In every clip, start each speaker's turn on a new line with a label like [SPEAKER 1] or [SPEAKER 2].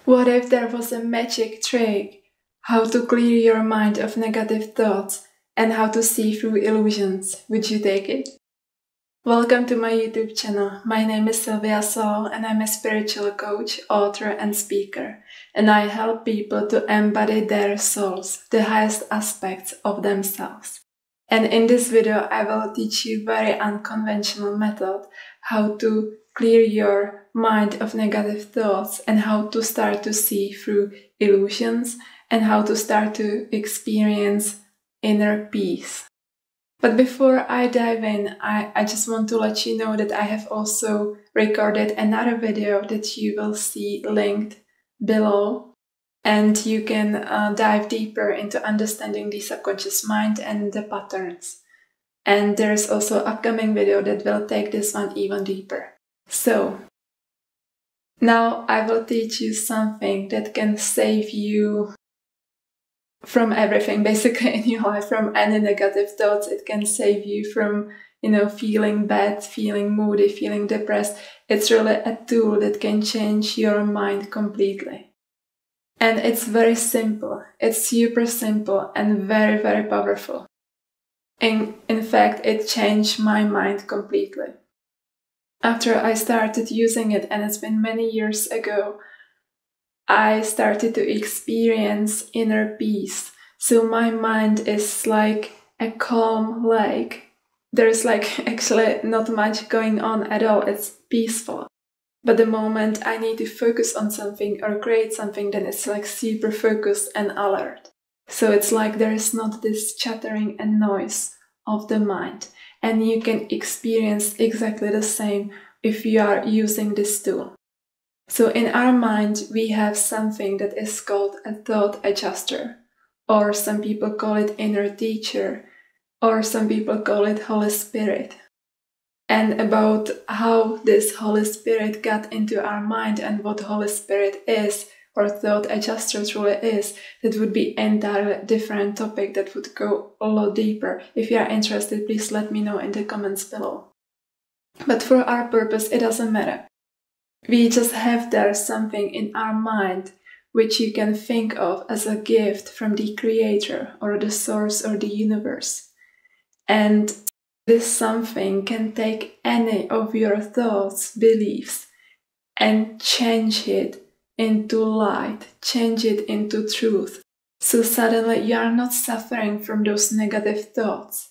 [SPEAKER 1] What if there was a magic trick? How to clear your mind of negative thoughts and how to see through illusions? Would you take it? Welcome to my YouTube channel. My name is Sylvia Solo and I'm a spiritual coach, author and speaker. And I help people to embody their souls, the highest aspects of themselves. And in this video I will teach you a very unconventional method how to clear your mind of negative thoughts and how to start to see through illusions and how to start to experience inner peace. But before I dive in, I just want to let you know that I have also recorded another video that you will see linked below, and you can dive deeper into understanding the subconscious mind and the patterns. And there's also an upcoming video that will take this one even deeper. So, now I will teach you something that can save you from everything basically in your life, from any negative thoughts. It can save you from, feeling bad, feeling moody, feeling depressed. It's really a tool that can change your mind completely. And it's very simple. It's super simple and very, very powerful. In fact, it changed my mind completely. After I started using it, and it's been many years ago, I started to experience inner peace. So my mind is like a calm lake. There's actually not much going on at all. It's peaceful. But the moment I need to focus on something or create something, then it's super focused and alert. So it's like there is not this chattering and noise of the mind. And you can experience exactly the same if you are using this tool. So in our mind, we have something that is called a thought adjuster, or some people call it inner teacher, or some people call it Holy Spirit. And about how this Holy Spirit got into our mind and what Holy Spirit is, or thought adjuster truly is, that would be an entirely different topic that would go a lot deeper. If you are interested, please let me know in the comments below. But for our purpose, it doesn't matter. We just have there something in our mind which you can think of as a gift from the Creator or the Source or the Universe. And this something can take any of your thoughts, beliefs, and change it into light, change it into truth. So suddenly you are not suffering from those negative thoughts,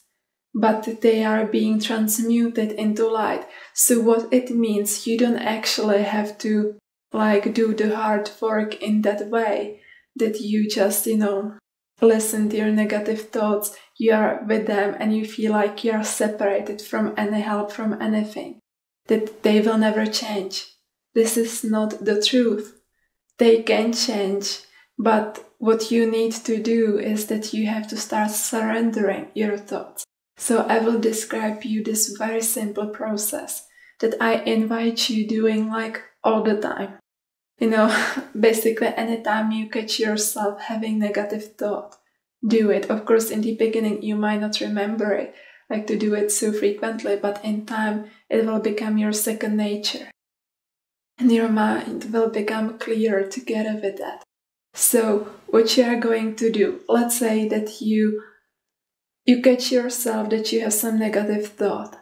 [SPEAKER 1] but they are being transmuted into light. So what it means, you don't actually have to do the hard work in that way, that you just, listen to your negative thoughts, you are with them and you feel like you are separated from any help, from anything, that they will never change. This is not the truth. They can change, but what you need to do is that you have to start surrendering your thoughts. So I will describe you this very simple process that I invite you doing all the time. Basically anytime you catch yourself having negative thought, do it. Of course, in the beginning you might not remember it, to do it so frequently, but in time it will become your second nature. And your mind will become clearer together with that. So what you are going to do, let's say that you catch yourself that you have some negative thought,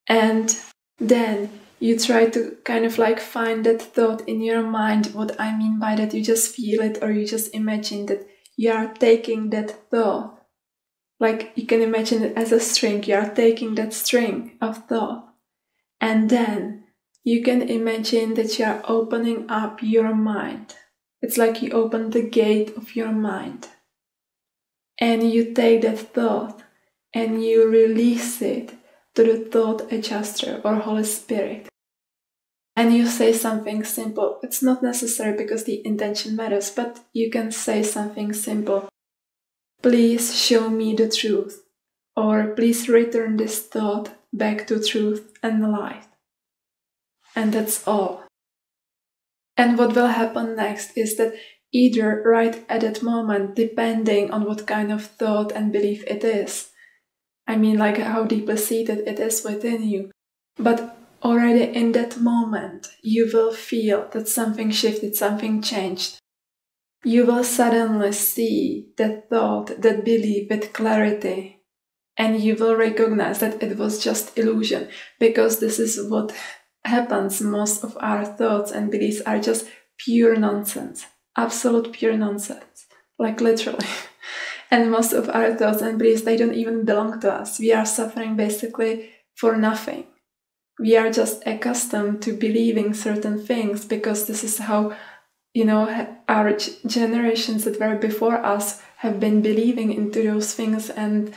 [SPEAKER 1] and then you try to find that thought in your mind. What I mean by that, you just feel it or you just imagine that you are taking that thought. You can imagine it as a string, you are taking that string of thought, and then you can imagine that you are opening up your mind. It's like you open the gate of your mind. And you take that thought and you release it to the thought adjuster or Holy Spirit. And you say something simple. It's not necessary because the intention matters, but you can say something simple. Please show me the truth. Or please return this thought back to truth and light. And that's all. And what will happen next is that either right at that moment, depending on what kind of thought and belief it is, how deeply seated it is within you, but already in that moment, you will feel that something shifted, something changed. You will suddenly see that thought, that belief with clarity, and you will recognize that it was just illusion, because this is what happens. Most of our thoughts and beliefs are just pure nonsense, absolute pure nonsense, like literally. And most of our thoughts and beliefs, they don't even belong to us. We are suffering basically for nothing. We are just accustomed to believing certain things because this is how, our generations that were before us have been believing into those things. And,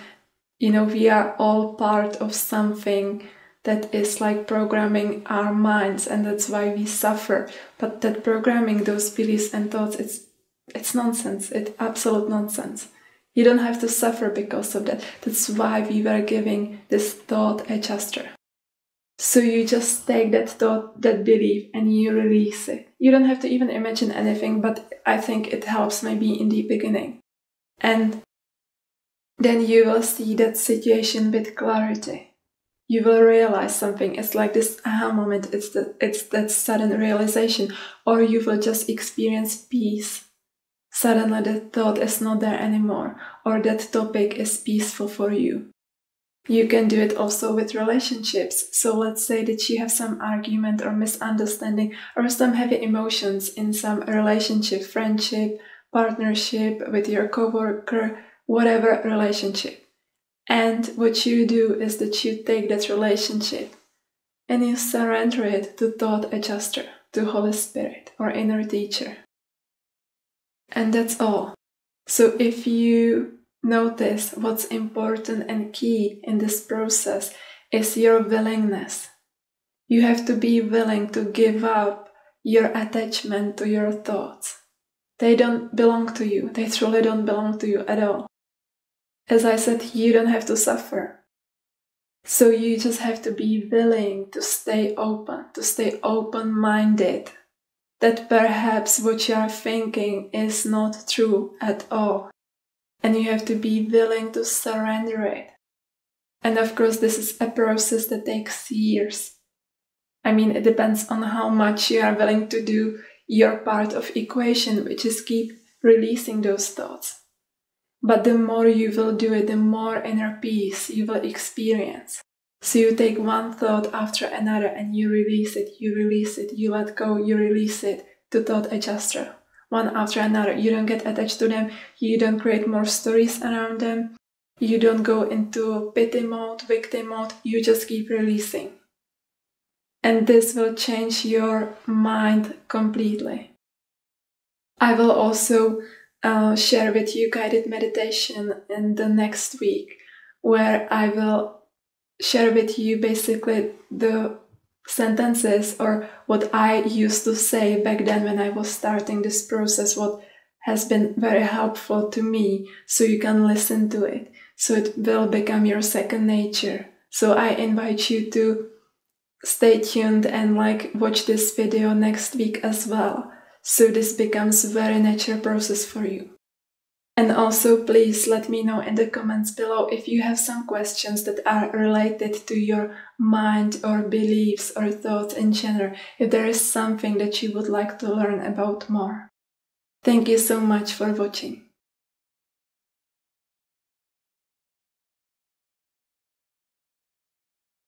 [SPEAKER 1] we are all part of something that is like programming our minds, and that's why we suffer. But that programming, those beliefs and thoughts, it's nonsense. It's absolute nonsense. You don't have to suffer because of that. That's why we were giving this thought adjuster. So you just take that thought, that belief, and you release it. You don't have to even imagine anything, but I think it helps maybe in the beginning. And then you will see that situation with clarity. You will realize something. It's like this aha moment. It's that sudden realization. Or you will just experience peace. Suddenly that thought is not there anymore, or that topic is peaceful for you. You can do it also with relationships. So let's say that you have some argument or misunderstanding or some heavy emotions in some relationship, friendship, partnership, with your coworker, whatever relationship. And what you do is that you take that relationship and you surrender it to thought adjuster, to Holy Spirit or inner teacher. And that's all. So if you notice, what's important and key in this process is your willingness. You have to be willing to give up your attachment to your thoughts. They don't belong to you. They truly don't belong to you at all. As I said, you don't have to suffer. So you just have to be willing to stay open, to stay open-minded. That perhaps what you are thinking is not true at all. And you have to be willing to surrender it. And of course, this is a process that takes years. I mean, it depends on how much you are willing to do your part of equation, which is keep releasing those thoughts. But the more you will do it, the more inner peace you will experience. So you take one thought after another and you release it, you let go, you release it to thought adjuster. One after another. You don't get attached to them. You don't create more stories around them. You don't go into pity mode, victim mode. You just keep releasing. And this will change your mind completely. I will also share with you guided meditation in the next week, where I will share with you basically the sentences or what I used to say back then when I was starting this process, what has been very helpful to me, so you can listen to it, so it will become your second nature. So I invite you to stay tuned and watch this video next week as well, so this becomes a very natural process for you. And also, please let me know in the comments below if you have some questions that are related to your mind or beliefs or thoughts in general, if there is something that you would like to learn about more. Thank you so much for watching.